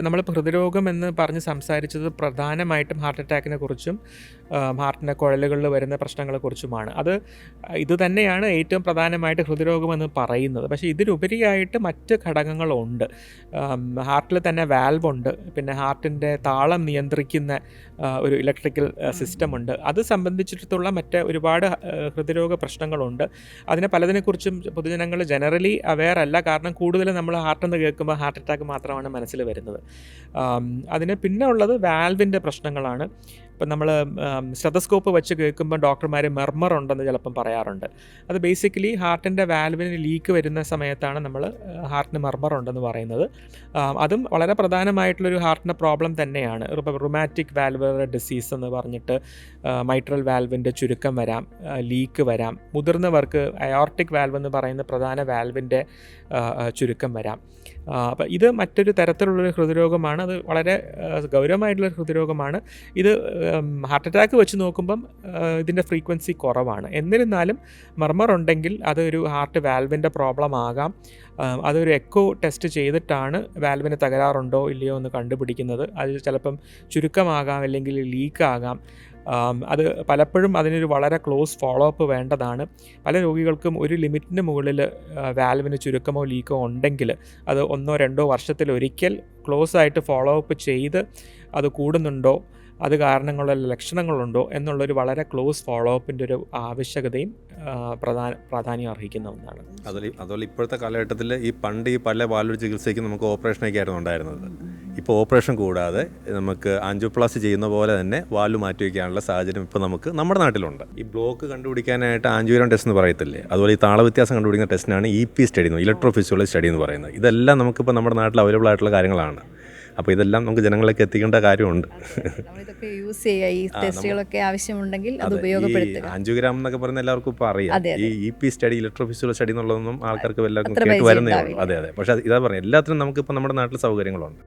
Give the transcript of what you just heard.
നമ്മളിപ്പോൾ ഹൃദ്രോഗം എന്ന് പറഞ്ഞ് സംസാരിച്ചത് പ്രധാനമായിട്ടും ഹാർട്ട് അറ്റാക്കിനെ കുറിച്ചും ഹാർട്ടിൻ്റെ കുഴലുകളിൽ വരുന്ന പ്രശ്നങ്ങളെക്കുറിച്ചുമാണ്. ഇത് തന്നെയാണ് ഏറ്റവും പ്രധാനമായിട്ട് ഹൃദ്രോഗമെന്ന് പറയുന്നത്. പക്ഷേ ഇതിലുപരിയായിട്ട് മറ്റ് ഘടകങ്ങളുണ്ട്. ഹാർട്ടിൽ തന്നെ വാൽവുണ്ട്, പിന്നെ ഹാർട്ടിൻ്റെ താളം നിയന്ത്രിക്കുന്ന ഒരു ഇലക്ട്രിക്കൽ സിസ്റ്റമുണ്ട്. അത് സംബന്ധിച്ചിടത്തുള്ള മറ്റ് ഒരുപാട് ഹൃദ്രോഗ പ്രശ്നങ്ങളുണ്ട്. അതിനെ പലതിനെക്കുറിച്ചും പൊതുജനങ്ങൾ ജനറലി അവെയർ അല്ല. കാരണം കൂടുതലും നമ്മൾ ഹാർട്ടെന്ന് കേൾക്കുമ്പോൾ ഹാർട്ട് അറ്റാക്ക് മാത്രമാണ് മനസ്സിൽ വരുന്നത്. അതിന് പിന്നെ ഉള്ളത് വാൽവിൻ്റെ പ്രശ്നങ്ങളാണ്. ഇപ്പം നമ്മൾ സ്റ്റെതസ്കോപ്പ് വെച്ച് കേൾക്കുമ്പോൾ ഡോക്ടർമാർ മെർമർ ഉണ്ടെന്ന് ചിലപ്പം പറയാറുണ്ട്. അത് ബേസിക്കലി ഹാർട്ടിൻ്റെ വാൽവിന് ലീക്ക് വരുന്ന സമയത്താണ് നമ്മൾ ഹാർട്ടിന് മെർമർ ഉണ്ടെന്ന് പറയുന്നത്. അതും വളരെ പ്രധാനമായിട്ടുള്ളൊരു ഹാർട്ടിൻ്റെ പ്രോബ്ലം തന്നെയാണ്. റുമാറ്റിക് വാൽവുലർ ഡിസീസ് എന്ന് പറഞ്ഞിട്ട് മൈട്രൽ വാൽവിൻ്റെ ചുരുക്കം വരാം, ലീക്ക് വരാം. മുതിർന്നവർക്ക് അയോർട്ടിക് വാൽവ് എന്ന് പറയുന്ന പ്രധാന വാൽവിൻ്റെ ചുരുക്കം വരാം. അപ്പം ഇത് മറ്റൊരു തരത്തിലുള്ളൊരു ഹൃദ്രോഗമാണ്. അത് വളരെ ഗൗരവമായിട്ടുള്ളൊരു ഹൃദ്രോഗമാണ്. ഇത് ഹാർട്ട് അറ്റാക്ക് വെച്ച് നോക്കുമ്പം ഇതിൻ്റെ ഫ്രീക്വൻസി കുറവാണ്. എന്നിരുന്നാലും മർമർ ഉണ്ടെങ്കിൽ അതൊരു ഹാർട്ട് വാൽവിൻ്റെ പ്രോബ്ലം ആകാം. അതൊരു എക്കോ ടെസ്റ്റ് ചെയ്തിട്ടാണ് വാൽവിന് തകരാറുണ്ടോ ഇല്ലയോ എന്ന് കണ്ടുപിടിക്കുന്നത്. അത് ചിലപ്പം ചുരുക്കമാകാം, അല്ലെങ്കിൽ ലീക്കാകാം. അത് പലപ്പോഴും അതിനൊരു വളരെ ക്ലോസ് ഫോളോ അപ്പ് വേണ്ടതാണ്. പല രോഗികൾക്കും ഒരു ലിമിറ്റിന് മുകളിൽ വാൽവിന് ചുരുക്കമോ ലീക്കോ ഉണ്ടെങ്കിൽ അത് 1-2 വർഷത്തിലൊരിക്കൽ ക്ലോസ് ആയിട്ട് ഫോളോ അപ്പ് ചെയ്ത് അത് കൂടുന്നുണ്ടോ, അത് കാരണങ്ങളുള്ള ലക്ഷണങ്ങളുണ്ടോ എന്നുള്ളൊരു വളരെ ക്ലോസ് ഫോളോ അപ്പിൻ്റെ ഒരു ആവശ്യകതയും പ്രാധാന്യം അർഹിക്കുന്ന ഒന്നാണ്. അതുപോലെ ഇപ്പോഴത്തെ കാലഘട്ടത്തിൽ പണ്ട് പല വാൽവ് ചികിത്സയ്ക്ക് നമുക്ക് ഓപ്പറേഷനൊക്കെ ആയിരുന്നു ഉണ്ടായിരുന്നത്. ഇപ്പോൾ ഓപ്പറേഷൻ കൂടാതെ നമുക്ക് ആൻജിയോപ്ലാസ്റ്റി ചെയ്യുന്ന പോലെ തന്നെ വാൽവ് മാറ്റി വയ്ക്കാനുള്ള സാഹചര്യം ഇപ്പോൾ നമുക്ക് നമ്മുടെ നാട്ടിലുണ്ട്. ഈ ബ്ലോക്ക് കണ്ടുപിടിക്കാനായിട്ട് ആൻജിയോഗ്രാം ടെസ്റ്റ് എന്ന് പറയത്തില്ലേ, അതുപോലെ ഈ താളവ്യത്യാസം കണ്ടുപിടിക്കുന്ന ടെസ്റ്റിനാണ് EP സ്റ്റഡി എന്ന്, ഇലക്ട്രോഫിസിയോളജി സ്റ്റഡി എന്ന് പറയുന്നത്. ഇതെല്ലാം നമുക്കിപ്പോൾ നമ്മുടെ നാട്ടിൽ അവൈലബിൾ ആയിട്ടുള്ള കാര്യങ്ങളാണ്. അപ്പോൾ ഇതെല്ലാം നമുക്ക് ജനങ്ങളിലേക്ക് എത്തിക്കേണ്ട കാര്യമുണ്ട്. ഇതൊക്കെ യൂസ് ചെയ്യുക, ഈ ടെസ്റ്റുകളൊക്കെ ആവശ്യമുണ്ടെങ്കിൽ അത് ഉപയോഗപ്പെടുത്തുക. ആൻജിയോഗ്രാം എന്നൊക്കെ പറയുന്ന എല്ലാവർക്കും ഇപ്പോൾ അറിയാം. ഈ EP സ്റ്റഡി, ഇലക്ട്രോഫിസിയോളജി സ്റ്റഡി എന്നുള്ളതൊന്നും ആൾക്കാർക്ക് എല്ലാവർക്കും കേട്ട് വരുന്നേ ഉള്ളൂ. അതെ. പക്ഷേ ഇതാ പറയുന്നത്, എല്ലാത്തിനും നമുക്കിപ്പോൾ നമ്മുടെ നാട്ടിൽ സൗകര്യങ്ങളുണ്ട്.